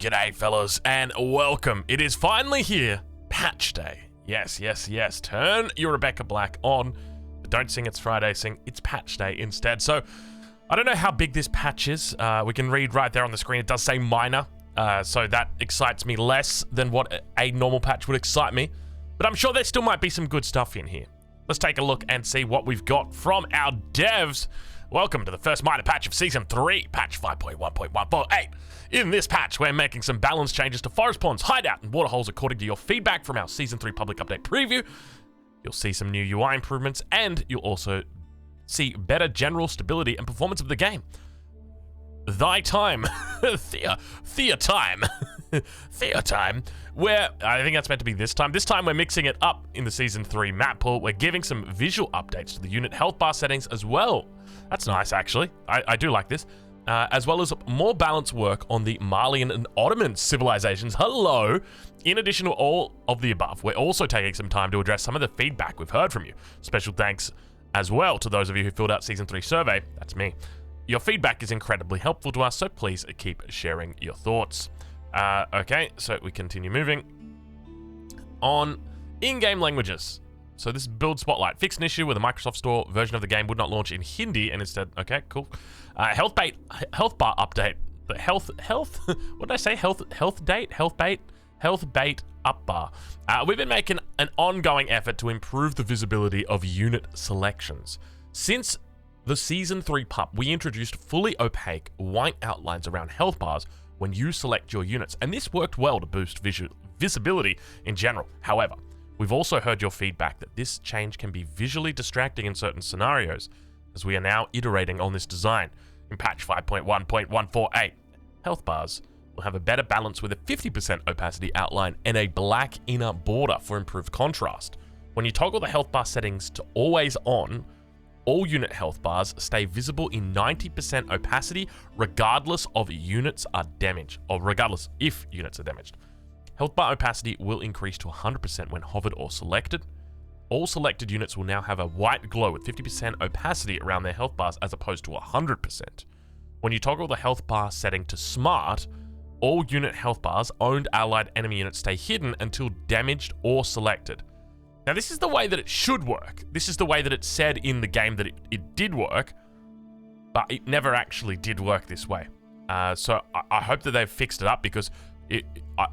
G'day fellas, and welcome. It is finally here, patch day. Yes. Turn your Rebecca Black on, but don't sing It's Friday, sing It's Patch Day instead. So, I don't know how big this patch is. We can read right there on the screen. It does say minor, so that excites me less than what a normal patch would excite me. But I'm sure there still might be some good stuff in here. Let's take a look and see what we've got from our devs. Welcome to the first minor patch of Season 3, patch 5.1.148. In this patch, we're making some balance changes to forest ponds, hideout, and waterholes according to your feedback from our Season 3 public update preview. You'll see some new UI improvements, and you'll also see better general stability and performance of the game. Thy time, Thea time, Thea time, where I think that's meant to be this time. This time we're mixing it up in the Season 3 map pool. We're giving some visual updates to the unit health bar settings as well. That's nice, actually. I do like this. As well as more balanced work on the Malian and Ottoman civilizations. Hello! In addition to all of the above, we're also taking some time to address some of the feedback we've heard from you. Special thanks as well to those of you who filled out Season 3 survey. That's me. Your feedback is incredibly helpful to us, so please keep sharing your thoughts. Okay, so we continue moving on. In-game languages. So this is Build Spotlight. Fixed an issue where the Microsoft Store version of the game would not launch in Hindi and instead, okay, cool. Health bar update. The health, what did I say? Health bait up bar. We've been making an ongoing effort to improve the visibility of unit selections. Since the Season 3 pup, we introduced fully opaque white outlines around health bars when you select your units, and this worked well to boost visibility in general. However, we've also heard your feedback that this change can be visually distracting in certain scenarios, as we are now iterating on this design. In patch 5.1.148, health bars will have a better balance with a 50% opacity outline and a black inner border for improved contrast. When you toggle the health bar settings to always on, all unit health bars stay visible in 90% opacity regardless of units are damaged, or regardless if units are damaged. Health bar opacity will increase to 100% when hovered or selected. All selected units will now have a white glow with 50% opacity around their health bars as opposed to 100%. When you toggle the health bar setting to smart, all unit health bars, owned allied enemy units stay hidden until damaged or selected. Now this is the way that it should work. This is the way that it said in the game that it did work, but it never actually did work this way. So I hope that they've fixed it up, because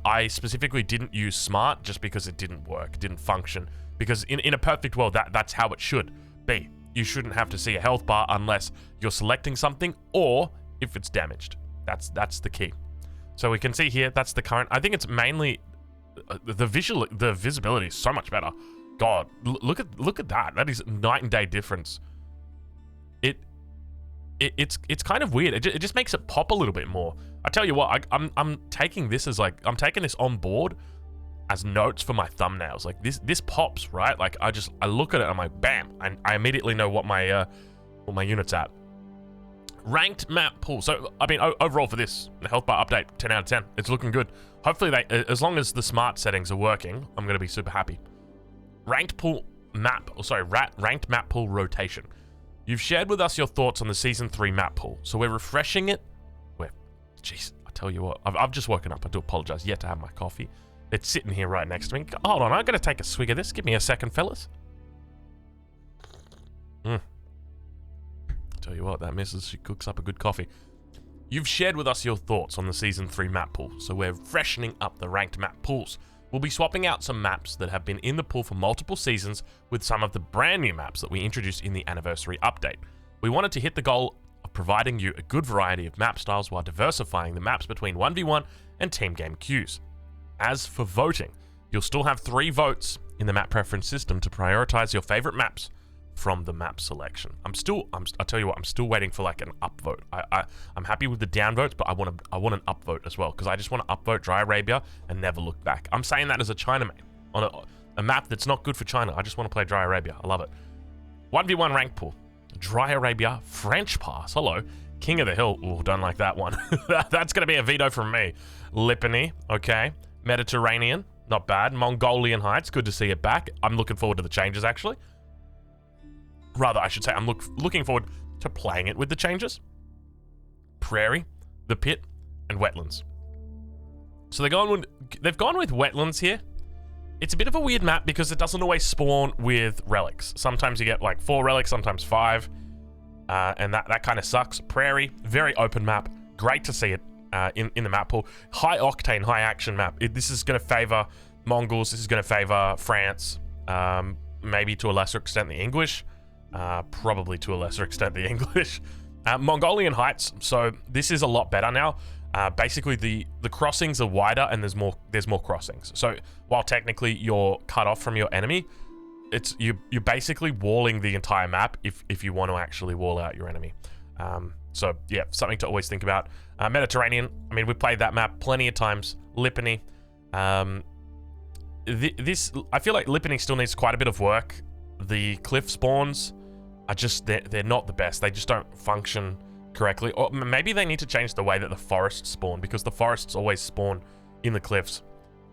I specifically didn't use smart just because it didn't work, didn't function. Because in a perfect world, that's how it should be. You shouldn't have to see a health bar unless you're selecting something or if it's damaged. That's the key. So we can see here, that's the current. I think it's mainly the visibility is so much better. God, look at that. That is night and day difference. It's kind of weird. It just makes it pop a little bit more. I tell you what, I'm taking this as like, I'm taking this on board as notes for my thumbnails. Like this pops, right? Like I look at it and I'm like, bam, and I immediately know what my unit's at. Ranked map pool. So I mean, overall for this, the health bar update, 10 out of 10. It's looking good. Hopefully as long as the smart settings are working, I'm gonna be super happy. Ranked map pool rotation. You've shared with us your thoughts on the Season 3 map pool, so we're refreshing it. Jeez, I tell you what, I've just woken up. I do apologize. Yet to have my coffee. It's sitting here right next to me. Hold on, I'm gonna take a swig of this. Give me a second, fellas. Tell you what, that missus, she cooks up a good coffee. You've shared with us your thoughts on the Season 3 map pool, so we're freshening up the ranked map pools. We'll be swapping out some maps that have been in the pool for multiple seasons with some of the brand new maps that we introduced in the anniversary update. We wanted to hit the goal of providing you a good variety of map styles while diversifying the maps between 1v1 and team game queues. As for voting, you'll still have 3 votes in the map preference system to prioritize your favorite maps from the map selection. I'll tell you what, I'm still waiting for like an upvote. I'm happy with the downvotes, but I want an upvote as well, because I just want to upvote Dry Arabia and never look back. I'm saying that as a China mate on a map that's not good for China. I just want to play Dry Arabia. I love it. 1v1 rank pool. Dry Arabia, French pass. Hello. King of the Hill. Oh, don't like that one. That's going to be a veto from me. Lipany. Okay. Mediterranean. Not bad. Mongolian Heights. Good to see it back. I'm looking forward to the changes, actually. Rather, I should say, I'm looking forward to playing it with the changes. Prairie, the Pit, and Wetlands. So they've gone with wetlands here. It's a bit of a weird map because it doesn't always spawn with relics. Sometimes you get like 4 relics, sometimes 5. And that kind of sucks. Prairie, very open map. Great to see it in the map pool. High octane, high action map. This is going to favor Mongols. This is going to favor France. Maybe to a lesser extent the English. Probably to a lesser extent the English. Mongolian Heights. So this is a lot better now. Basically the crossings are wider and there's more crossings. So while technically you're cut off from your enemy, you're basically walling the entire map if you want to actually wall out your enemy. So yeah, something to always think about. Mediterranean, I mean, we played that map plenty of times. Lipany. I feel like Lipany still needs quite a bit of work. The cliff spawns are just, they're not the best. They just don't function correctly. Or maybe they need to change the way that the forests spawn, because the forests always spawn in the cliffs.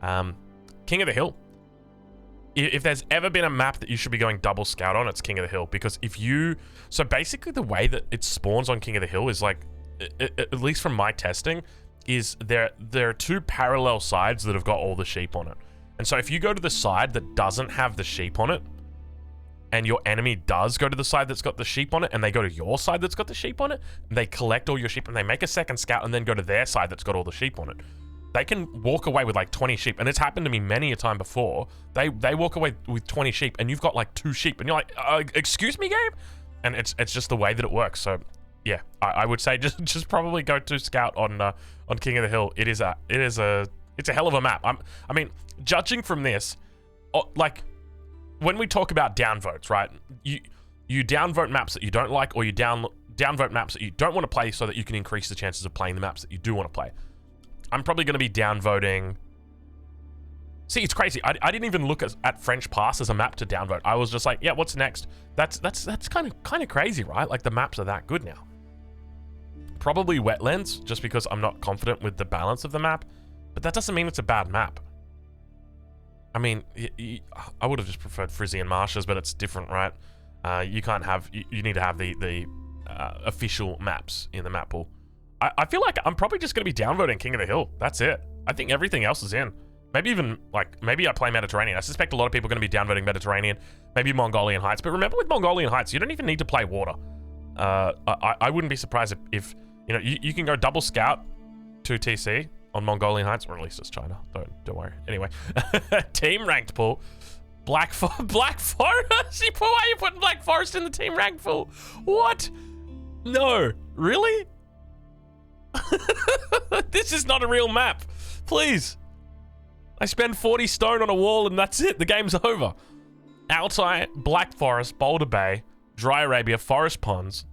King of the Hill. If there's ever been a map that you should be going double scout on, it's King of the Hill. Because so basically the way that it spawns on King of the Hill is like, at least from my testing, is there are 2 parallel sides that have got all the sheep on it. And so if you go to the side that doesn't have the sheep on it, and your enemy does go to the side that's got the sheep on it, and they go to your side that's got the sheep on it, they collect all your sheep, and they make a second scout, and then go to their side that's got all the sheep on it. They can walk away with like 20 sheep, and it's happened to me many a time before. They walk away with 20 sheep, and you've got like 2 sheep, and you're like, excuse me, game? And it's just the way that it works. So yeah, I would say just probably go to scout on King of the Hill. It's a hell of a map. I mean, judging from this, like, when we talk about downvotes, right? You downvote maps that you don't like, or you downvote maps that you don't want to play so that you can increase the chances of playing the maps that you do want to play. I'm probably going to be downvoting. See, it's crazy. I didn't even look at French Pass as a map to downvote. I was just like, yeah, what's next? That's kind of crazy, right? Like, the maps are that good now. Probably Wetlands, just because I'm not confident with the balance of the map. But that doesn't mean it's a bad map. I mean, I would have just preferred Frisian Marshes, but it's different, right? You can't have... You need to have the official maps in the map pool. I feel like I'm probably just going to be downvoting King of the Hill. That's it. I think everything else is in. Maybe even, like, maybe I play Mediterranean. I suspect a lot of people are going to be downvoting Mediterranean. Maybe Mongolian Heights. But remember, with Mongolian Heights, you don't even need to play water. I wouldn't be surprised if you know, you can go double scout to TC on Mongolian Heights, or at least it's China. Don't worry. Anyway, team ranked pool. Black Forest? Why are you putting Black Forest in the team ranked pool? What? No. Really? This is not a real map. Please. I spend 40 stone on a wall and that's it. The game's over. Altai, Black Forest, Boulder Bay, Dry Arabia, Forest Ponds,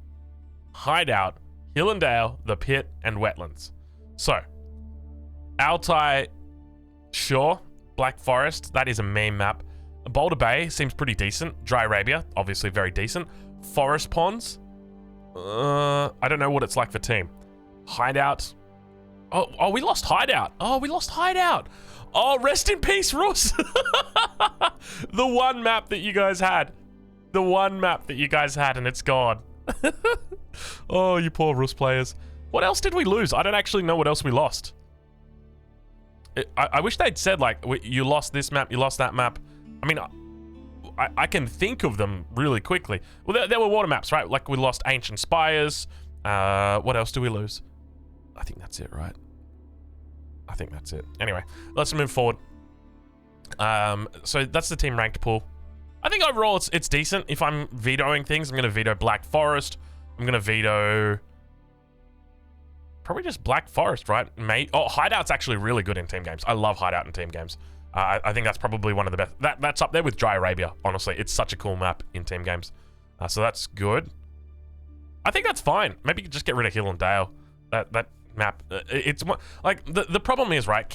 Hideout, Hill and Dale, The Pit, and Wetlands. So, Altai, sure. Black Forest, that is a meme map. Boulder Bay seems pretty decent. Dry Arabia, obviously very decent. Forest Ponds, I don't know what it's like for team. Hideout. Oh, we lost Hideout. Oh, rest in peace, Rus. The one map that you guys had. And it's gone. Oh, you poor Rus players. What else did we lose? I don't actually know what else we lost. I wish they'd said, like, you lost this map, you lost that map. I mean, I can think of them really quickly. Well, there were water maps, right? Like, we lost Ancient Spires. What else do we lose? I think that's it, right? I think that's it. Anyway, let's move forward. So that's the team ranked pool. I think overall it's decent. If I'm vetoing things, I'm going to veto Black Forest. I'm going to veto... probably just Black Forest, right? Hideout's actually really good in team games. I love Hideout in team games. I think that's probably one of the best. That's up there with Dry Arabia, honestly. It's such a cool map in team games. So that's good. I think that's fine. Maybe just get rid of Hill and Dale. That map, it's like the problem is, right?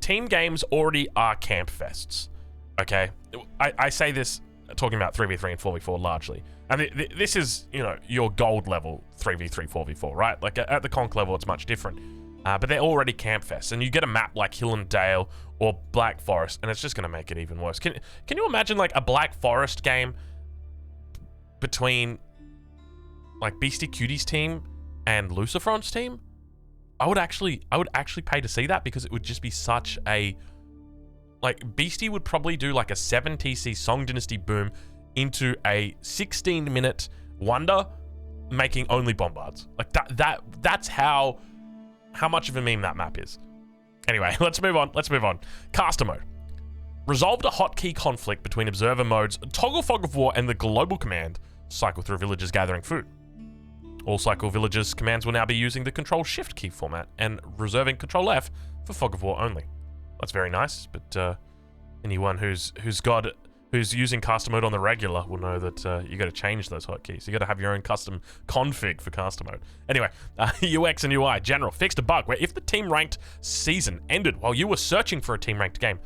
Team games already are camp fests. Okay, I say this talking about 3v3 and 4v4 largely, and this is, you know, your gold level 3v3 4v4, right? Like at the conch level it's much different, but they're already camp fests, and you get a map like Hill and Dale or Black Forest and it's just going to make it even worse. Can you imagine like a Black Forest game between like Beastie Cutie's team and Lucifron's team? I would actually pay to see that, because it would just be such a, like, Beastie would probably do like a 7 TC Song Dynasty boom into a 16-minute wonder making only bombards. Like that's how much of a meme that map is. Anyway, let's move on. Caster mode. Resolved a hotkey conflict between observer modes, toggle fog of war, and the global command cycle through villages gathering food. All cycle villages commands will now be using the control shift key format and reserving control F for fog of war only. That's very nice, but anyone who's using caster mode on the regular will know that you got to change those hotkeys. You got to have your own custom config for caster mode. Anyway, UX and UI general fixed a bug where if the team ranked season ended while you were searching for a team ranked game,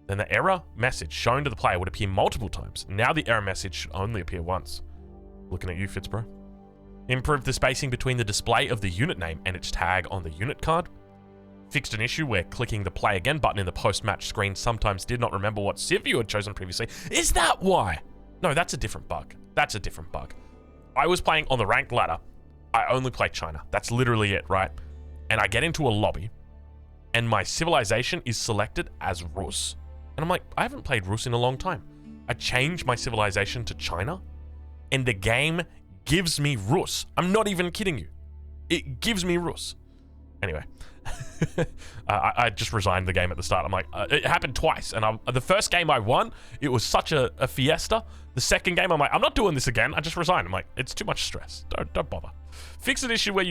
then the error message shown to the player would appear multiple times. Now the error message should only appear once. Looking at you, Fitzbro. Improved the spacing between the display of the unit name and its tag on the unit card. Fixed an issue where clicking the play again button in the post-match screen sometimes did not remember what civ you had chosen previously. Is that why? No, that's a different bug. I was playing on the ranked ladder. I only play China. That's literally it, right? And I get into a lobby and my civilization is selected as Rus. And I'm like, I haven't played Rus in a long time. I change my civilization to China and the game gives me Rus. I'm not even kidding you. It gives me Rus. Anyway, I just resigned the game at the start. I'm like, it happened twice. And the first game I won, it was such a fiesta. The second game, I'm like, I'm not doing this again. I just resigned. I'm like, it's too much stress. Don't bother. Fix an issue where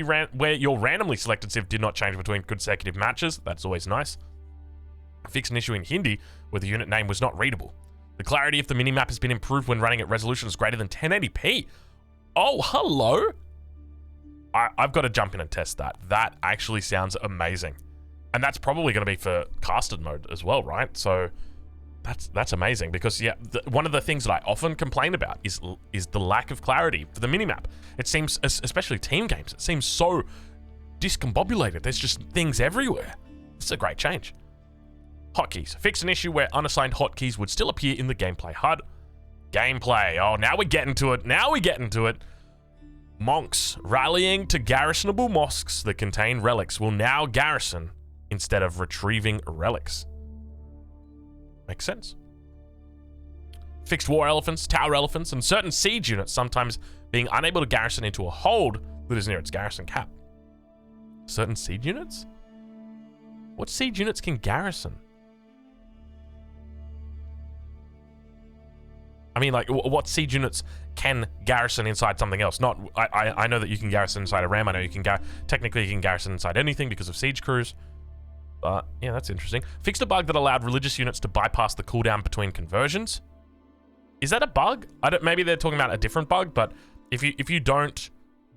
your randomly selected civ did not change between consecutive matches. That's always nice. Fix an issue in Hindi where the unit name was not readable. The clarity of the minimap has been improved when running at resolutions greater than 1080p. Oh, hello. I've got to jump in and test that. That actually sounds amazing. And that's probably going to be for casted mode as well, right? So that's amazing because, yeah, one of the things that I often complain about is the lack of clarity for the minimap. It seems, especially team games, it seems so discombobulated. There's just things everywhere. It's a great change. Hotkeys. Fix an issue where unassigned hotkeys would still appear in the gameplay HUD. Gameplay. Oh, now we're getting to it. Monks rallying to garrisonable mosques that contain relics will now garrison instead of retrieving relics. Makes sense. Fixed war elephants, tower elephants, and certain siege units sometimes being unable to garrison into a hold that is near its garrison cap. Certain siege units? What siege units can garrison? I mean, like, what siege units can garrison inside something else? Not, I know that you can garrison inside a ram. I know you can technically you can garrison inside anything because of siege crews. But yeah, that's interesting. Fixed a bug that allowed religious units to bypass the cooldown between conversions. Is that a bug? Maybe they're talking about a different bug. But if you don't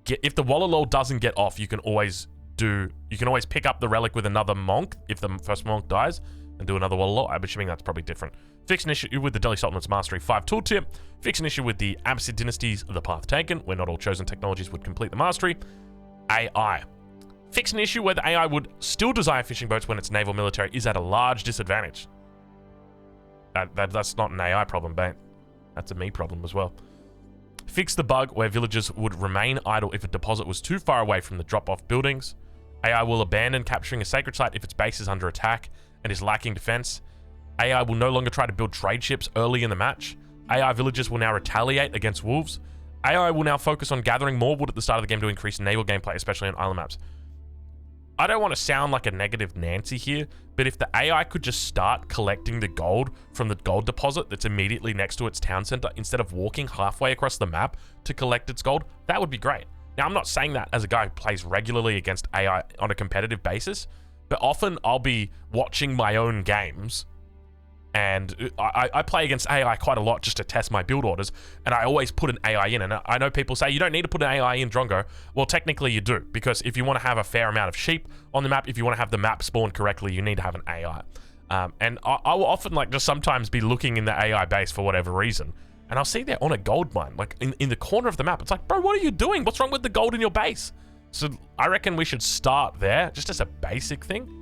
get, if the Wallalol doesn't get off, you can always pick up the relic with another monk if the first monk dies and do another Wallalol. I'm assuming that's probably different. Fix an issue with the Delhi Sultan's Mastery 5 tooltip. Fix an issue with the Abbasid Dynasty's The Path Taken, where not all chosen technologies would complete the mastery. AI. Fix an issue where the AI would still desire fishing boats when its naval military is at a large disadvantage. That's not an AI problem, mate. That's a me problem as well. Fix the bug where villagers would remain idle if a deposit was too far away from the drop-off buildings. AI will abandon capturing a sacred site if its base is under attack and is lacking defense. AI will no longer try to build trade ships early in the match. AI villagers will now retaliate against wolves. AI will now focus on gathering more wood at the start of the game to increase naval gameplay, especially on island maps. I don't want to sound like a negative Nancy here, but if the AI could just start collecting the gold from the gold deposit that's immediately next to its town center instead of walking halfway across the map to collect its gold, that would be great. Now, I'm not saying that as a guy who plays regularly against AI on a competitive basis, but often I'll be watching my own games and I play against AI quite a lot just to test my build orders, and I always put an AI in. And I know people say you don't need to put an AI in Drongo. Well, technically you do, because if you want to have a fair amount of sheep on the map, if you want to have the map spawn correctly, you need to have an AI. And I will often just sometimes be looking in the AI base for whatever reason, and I'll see they're on a gold mine, like in the corner of the map. It's like, bro, what are you doing? What's wrong with the gold in your base? So I reckon we should start there, just as a basic thing,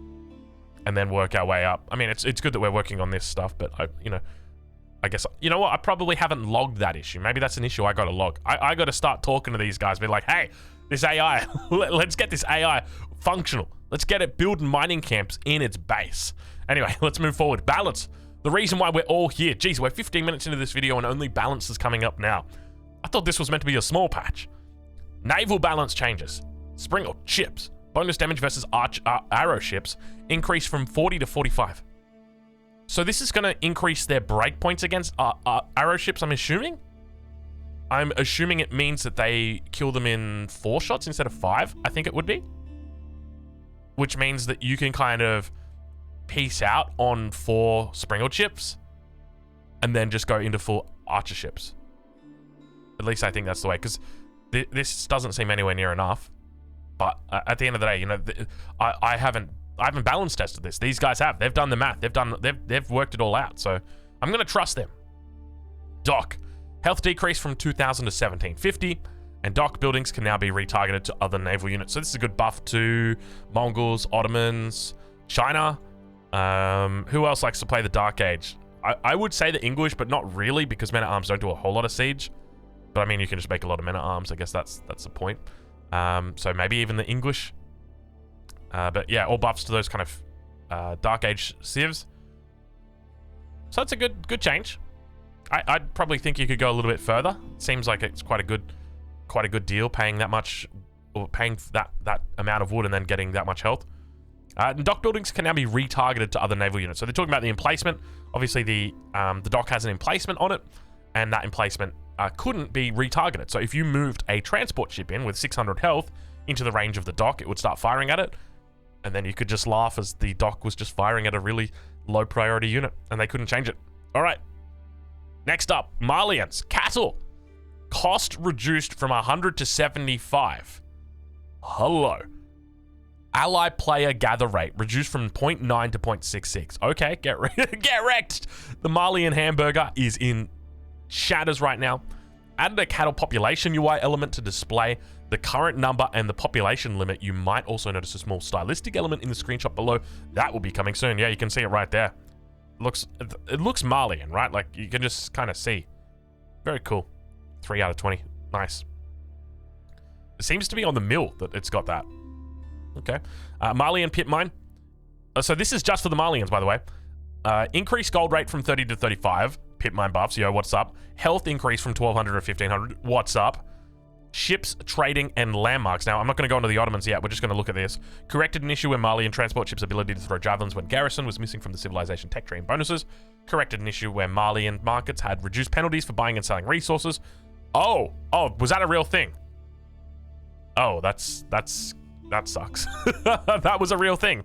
and then work our way up. I mean, it's good that we're working on this stuff, but I guess, you know what? I probably haven't logged that issue. Maybe that's an issue I got to log. I got to start talking to these guys, be like, hey, this AI, let's get this AI functional. Let's get it building mining camps in its base. Anyway, let's move forward. Balance. The reason why we're all here. Jeez, we're 15 minutes into this video and only balance is coming up now. I thought this was meant to be a small patch. Naval balance changes. Springle ships. Bonus damage versus arrow ships increase from 40 to 45. So this is going to increase their break points against arrow ships, I'm assuming? I'm assuming it means that they kill them in 4 shots instead of 5, I think it would be. Which means that you can kind of peace out on 4 Springle ships and then just go into full archer ships. At least I think that's the way, because this doesn't seem anywhere near enough. But at the end of the day, you know, I haven't balance tested this. These guys have. They've done the math. They've worked it all out. So I'm gonna trust them. Dock. Health decrease from 2,000 to 1,750, and dock buildings can now be retargeted to other naval units. So this is a good buff to Mongols, Ottomans, China. Who else likes to play the Dark Age? I would say the English, but not really, because men-at-arms don't do a whole lot of siege. But I mean, you can just make a lot of men-at-arms. I guess that's the point. So maybe even the English. But yeah, all buffs to those kind of Dark Age civs. So that's a good change. I'd probably think you could go a little bit further. It seems like it's quite a good deal, paying that much, or paying that amount of wood and then getting that much health. And dock buildings can now be retargeted to other naval units. So they're talking about the emplacement. Obviously, the dock has an emplacement on it, and that emplacement couldn't be retargeted. So if you moved a transport ship in with 600 health into the range of the dock, it would start firing at it, and then you could just laugh as the dock was just firing at a really low priority unit, and they couldn't change it. All right. Next up, Malians. Cattle. Cost reduced from 100 to 75. Hello. Ally player gather rate reduced from 0.9 to 0.66. Okay, get wrecked. The Malian hamburger is in shatters right now. Added a cattle population UI element to display the current number and the population limit. You might also notice a small stylistic element in the screenshot below. That will be coming soon. Yeah, you can see it right there. It looks Malian, right? Like, you can just kind of see. Very cool. 3 out of 20. Nice. It seems to be on the mill that it's got that. Okay. Malian pit mine. So this is just for the Malians, by the way. Increased gold rate from 30 to 35. Pit mine buffs. Yo, what's up? Health increase from 1,200 to 1,500. What's up? Ships, trading, and landmarks. Now, I'm not going to go into the Ottomans yet. We're just going to look at this. Corrected an issue where Malian transport ships' ability to throw javelins when garrison was missing from the civilization tech tree and bonuses. Corrected an issue where Malian markets had reduced penalties for buying and selling resources. Oh, was that a real thing? Oh, that sucks. That was a real thing.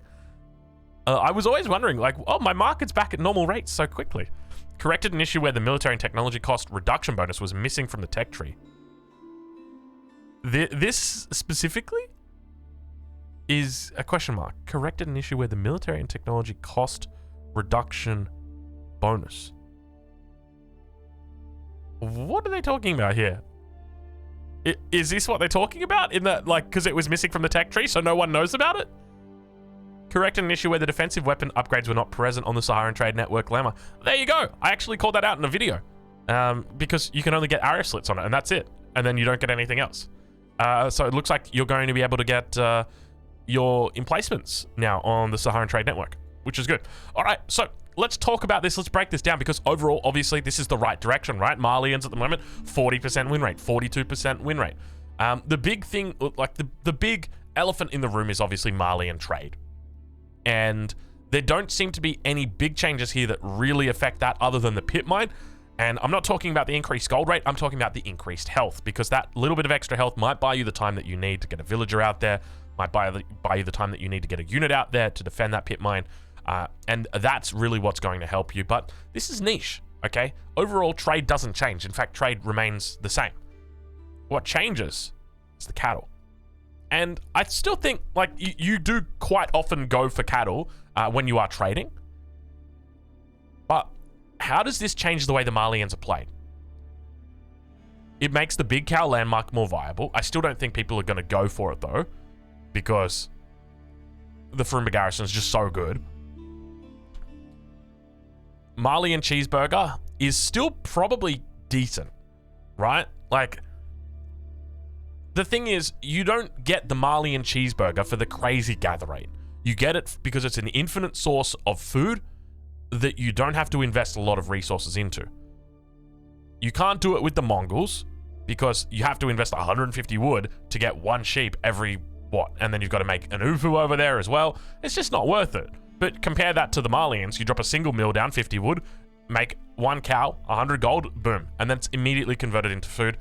I was always wondering, like, oh, my market's back at normal rates so quickly. Corrected an issue where the military and technology cost reduction bonus was missing from the tech tree. This specifically is a question mark. Corrected an issue where the military and technology cost reduction bonus. What are they talking about here? Is this what they're talking about? In that, like, because it was missing from the tech tree, so no one knows about it? Corrected an issue where the defensive weapon upgrades were not present on the Saharan Trade Network lemma. There you go. I actually called that out in a video. Because you can only get arrow slits on it, and that's it. And then you don't get anything else. So it looks like you're going to be able to get your emplacements now on the Saharan Trade Network, which is good. All right, so let's talk about this. Let's break this down, because overall, obviously, this is the right direction, right? Malians at the moment, 40% win rate, 42% win rate. The big thing, like the big elephant in the room is obviously Malian trade. And there don't seem to be any big changes here that really affect that other than the pit mine. And I'm not talking about the increased gold rate, I'm talking about the increased health, because that little bit of extra health might buy you the time that you need to get a villager out there, might buy you the time that you need to get a unit out there to defend that pit mine. And that's really what's going to help you. But this is niche, okay? Overall, trade doesn't change. In fact, trade remains the same. What changes is the cattle. And I still think, like, you do quite often go for cattle when you are trading. But how does this change the way the Malians are played? It makes the big cow landmark more viable. I still don't think people are going to go for it, though, because the Froomba garrison is just so good. Malian cheeseburger is still probably decent, right? Like, the thing is, you don't get the Malian cheeseburger for the crazy gather rate. You get it because it's an infinite source of food that you don't have to invest a lot of resources into. You can't do it with the Mongols because you have to invest 150 wood to get one sheep every, what? And then you've got to make an ufu over there as well. It's just not worth it. But compare that to the Malians. You drop a single mill down, 50 wood, make one cow, 100 gold, boom. And then it's immediately converted into food.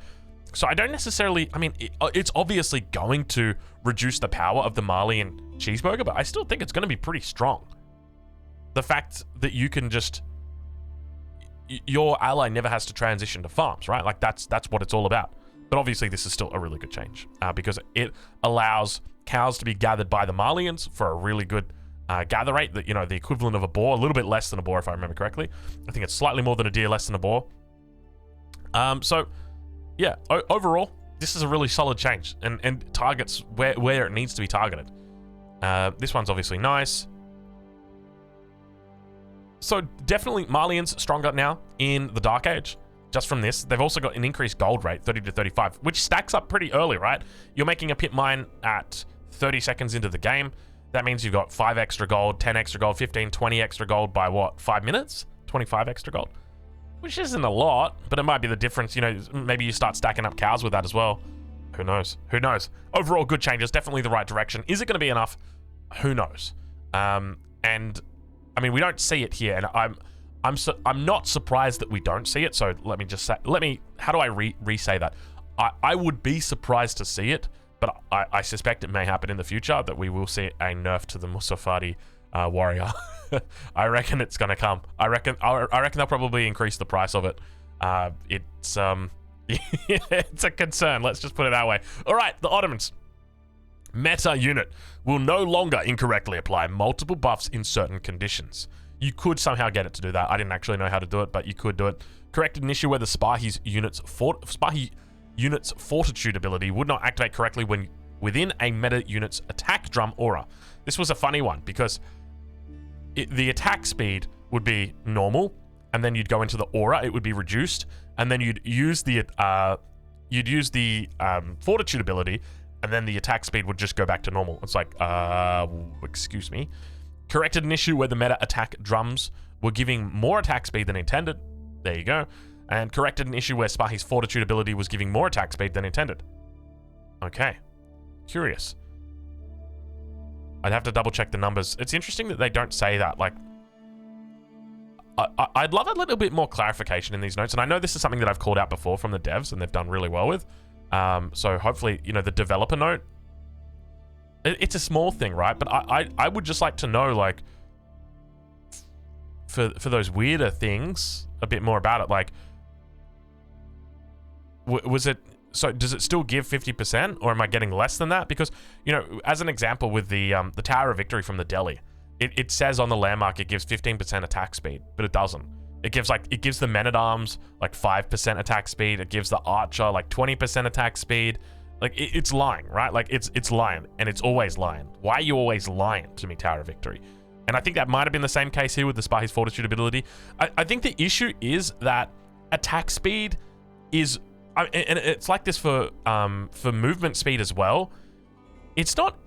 So I don't necessarily, I mean, it's obviously going to reduce the power of the Malian cheeseburger, but I still think it's going to be pretty strong. The fact that you can just, your ally never has to transition to farms, right? Like that's what it's all about. But obviously this is still a really good change because it allows cows to be gathered by the Malians for a really good gather rate, that, you know, the equivalent of a boar, a little bit less than a boar if I remember correctly. I think it's slightly more than a deer, less than a boar. So yeah, overall, this is a really solid change and targets where it needs to be targeted. This one's obviously nice. So definitely Malians stronger now in the Dark Age. Just from this, they've also got an increased gold rate, 30 to 35, which stacks up pretty early, right? You're making a pit mine at 30 seconds into the game. That means you've got 5 extra gold, 10 extra gold, 15, 20 extra gold by what, 5 minutes? 25 extra gold? Which isn't a lot, but it might be the difference. You know, maybe you start stacking up cows with that as well. Who knows? Who knows? Overall, good changes, definitely the right direction. Is it going to be enough? Who knows? And I mean, we don't see it here, and I'm not surprised that we don't see it. So let me just say, how do I re-say that? I would be surprised to see it, but I suspect it may happen in the future that we will see a nerf to the Musafari warrior. I reckon it's gonna come. I reckon they'll probably increase the price of it. It's it's a concern. Let's just put it that way. All right, the Ottomans. Meta unit will no longer incorrectly apply multiple buffs in certain conditions. You could somehow get it to do that. I didn't actually know how to do it, but you could do it. Corrected an issue where the Spahi unit's fortitude ability would not activate correctly when within a meta unit's attack drum aura. This was a funny one because the attack speed would be normal, and then you'd go into the aura, it would be reduced, and then you'd use the fortitude ability, and then the attack speed would just go back to normal. It's like, excuse me. Corrected an issue where the meta attack drums were giving more attack speed than intended. There you go. And corrected an issue where Spahi's fortitude ability was giving more attack speed than intended. Okay. Curious. I'd have to double check the numbers. It's interesting that they don't say that. Like, I'd love a little bit more clarification in these notes. And I know this is something that I've called out before from the devs and they've done really well with. So hopefully, you know, the developer note, it's a small thing, right? But I would just like to know, like, for those weirder things, a bit more about it. Like, was it, so does it still give 50%, or am I getting less than that? Because, you know, as an example with the Tower of Victory from the Delhi, it says on the landmark it gives 15% attack speed, but it doesn't. It gives the men-at-arms like 5% attack speed. It gives the archer like 20% attack speed. Like, it's lying, right? Like, it's lying, and it's always lying. Why are you always lying to me, Tower of Victory? And I think that might have been the same case here with the Spahi's fortitude ability. I think the issue is that attack speed is, and it's like this for movement speed as well. It's not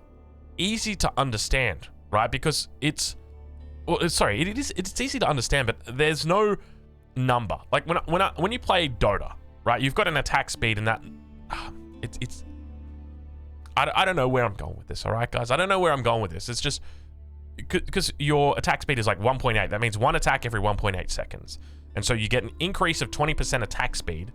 easy to understand, right? Because it's easy to understand, but there's no number. Like when you play Dota, right? You've got an attack speed, and that I don't know where I'm going with this. All right, guys, I don't know where I'm going with this. It's just because your attack speed is like 1.8. That means one attack every 1.8 seconds, and so you get an increase of 20% attack speed.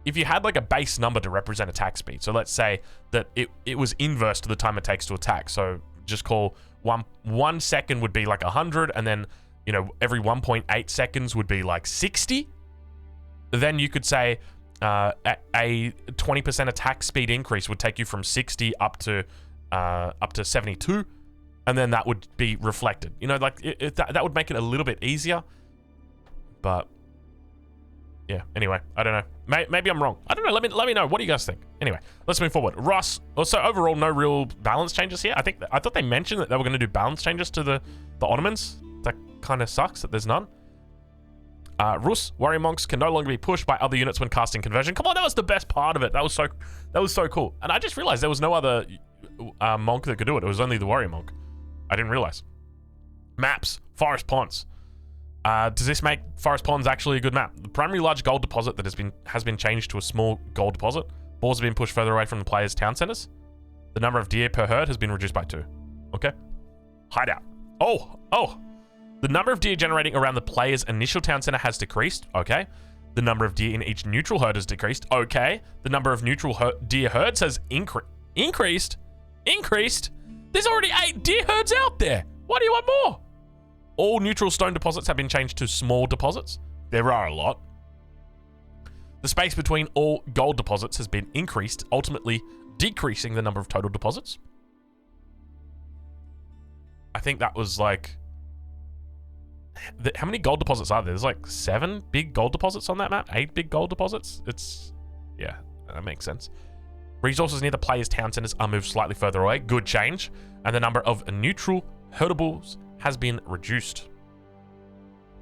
If you had like a base number to represent attack speed, so let's say that it was inverse to the time it takes to attack. So just call 1 second would be like 100, and then, you know, every 1.8 seconds would be like 60. Then you could say a 20% attack speed increase would take you from 60 up to 72, and then that would be reflected. You know, like that would make it a little bit easier. But yeah, anyway, I don't know. Maybe I'm wrong. I don't know. Let me know. What do you guys think? Anyway, let's move forward. Rus. Also, overall, no real balance changes here. I thought they mentioned that they were going to do balance changes to the Ottomans. That kind of sucks that there's none. Rus, warrior monks can no longer be pushed by other units when casting conversion. Come on, that was the best part of it. That was so cool. And I just realized there was no other monk that could do it. It was only the warrior monk. I didn't realize. Maps. Forest ponds. Does this make Forest Ponds actually a good map? The primary large gold deposit that has been changed to a small gold deposit. Balls have been pushed further away from the players' town centers. The number of deer per herd has been reduced by 2. Okay. Hideout. Oh. The number of deer generating around the player's initial town center has decreased. Okay. The number of deer in each neutral herd has decreased. Okay. The number of neutral deer herds has increased. There's already 8 deer herds out there. Why do you want more? All neutral stone deposits have been changed to small deposits. There are a lot. The space between all gold deposits has been increased, ultimately decreasing the number of total deposits. I think that was like... how many gold deposits are there? There's like 7 big gold deposits on that map? 8 big gold deposits? Yeah, that makes sense. Resources near the player's town centers are moved slightly further away. Good change. And the number of neutral herdables has been reduced.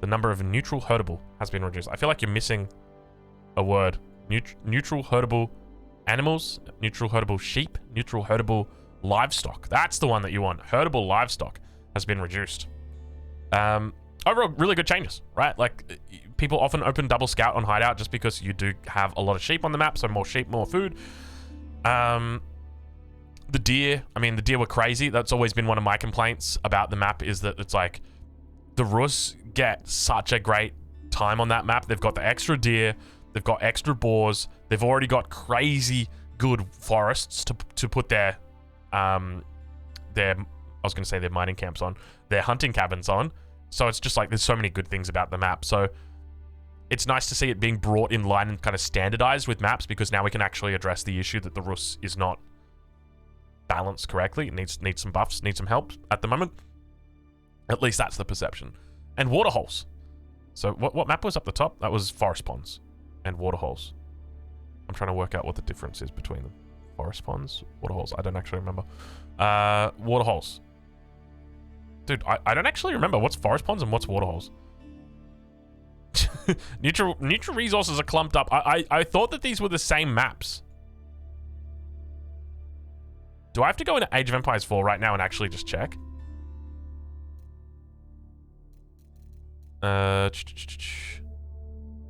The number of neutral herdable has been reduced. I feel like you're missing a word. Neutral herdable animals, neutral herdable sheep, neutral herdable livestock. That's the one that you want. Herdable livestock has been reduced. Overall, really good changes, right? Like, people often open double scout on hideout just because you do have a lot of sheep on the map, so more sheep, more food. The deer, the deer were crazy. That's always been one of my complaints about the map, is that it's like the Rus get such a great time on that map. They've got the extra deer, they've got extra boars, they've already got crazy good forests to put their I was going to say their mining camps on, their hunting cabins on. So it's just like there's so many good things about the map. So it's nice to see it being brought in line and kind of standardized with maps, because now we can actually address the issue that the Rus is not balanced correctly. It needs some buffs, needs some help at the moment. At least that's the perception. And waterholes. So what map was up the top? That was forest ponds and waterholes. I'm trying to work out what the difference is between them. Forest ponds, waterholes. I don't actually remember. Waterholes. Dude, I don't actually remember what's forest ponds and what's waterholes. Neutral resources are clumped up. I thought that these were the same maps. Do I have to go into Age of Empires 4 right now and actually just check?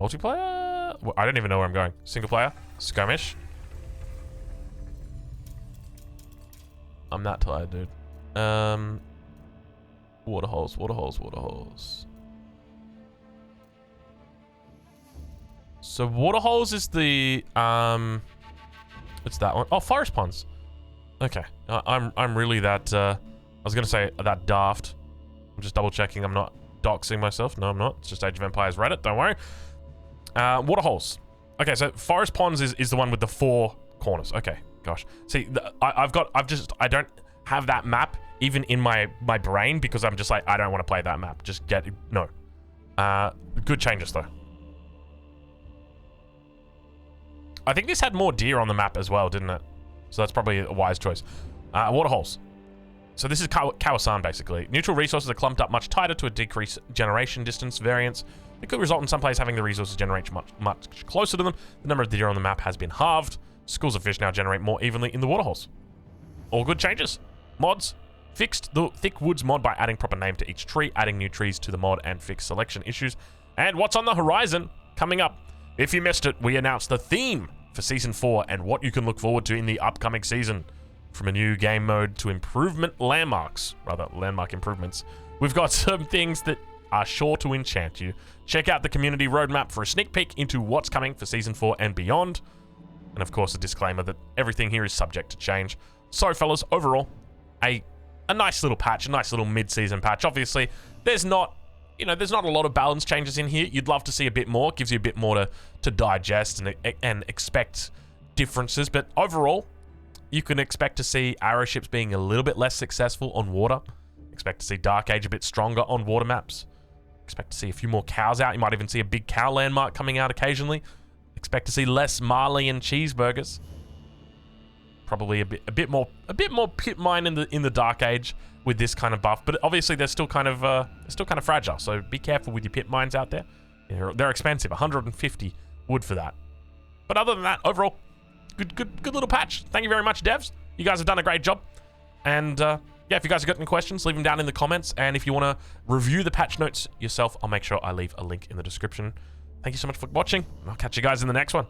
Multiplayer? Well, I don't even know where I'm going. Single player? Skirmish? I'm that tired, dude. Waterholes. So waterholes is the it's that one. Oh, forest ponds. Okay. I'm really that I was gonna say that daft. I'm just double checking I'm not doxing myself. No, I'm not. It's just Age of Empires Reddit, don't worry. Waterholes. Okay, so forest ponds is the one with the 4 corners. Okay, gosh. See, I don't have that map even in my brain, because I'm just like, I don't want to play that map. Just get no. Good changes though. I think this had more deer on the map as well, didn't it? So that's probably a wise choice. Waterholes. So this is Kawasan, basically. Neutral resources are clumped up much tighter to a decreased generation distance variance. It could result in some players having the resources generate much closer to them. The number of deer on the map has been halved. Schools of fish now generate more evenly in the waterholes. All good changes. Mods. Fixed the thick woods mod by adding proper name to each tree, adding new trees to the mod, and fixed selection issues. And what's on the horizon coming up? If you missed it, we announced the theme for Season 4 and what you can look forward to in the upcoming season. From a new game mode to landmark improvements, we've got some things that are sure to enchant you. Check out the community roadmap for a sneak peek into what's coming for Season 4 and beyond. And of course, a disclaimer that everything here is subject to change. So fellas, overall, a nice little patch, a nice little mid-season patch. Obviously, there's not a lot of balance changes in here. You'd love to see a bit more. It gives you a bit more to digest and expect differences. But overall, you can expect to see arrow ships being a little bit less successful on water. Expect to see Dark Age a bit stronger on water maps. Expect to see a few more cows out. You might even see a big cow landmark coming out occasionally. Expect to see less Malian cheeseburgers. Probably a bit more pit mine in the Dark Age with this kind of buff, but obviously they're still kind of fragile. So be careful with your pit mines out there. They're expensive, 150 wood for that. But other than that, overall, good little patch. Thank you very much, devs. You guys have done a great job. And yeah, if you guys have got any questions, leave them down in the comments. And if you want to review the patch notes yourself, I'll make sure I leave a link in the description. Thank you so much for watching. And I'll catch you guys in the next one.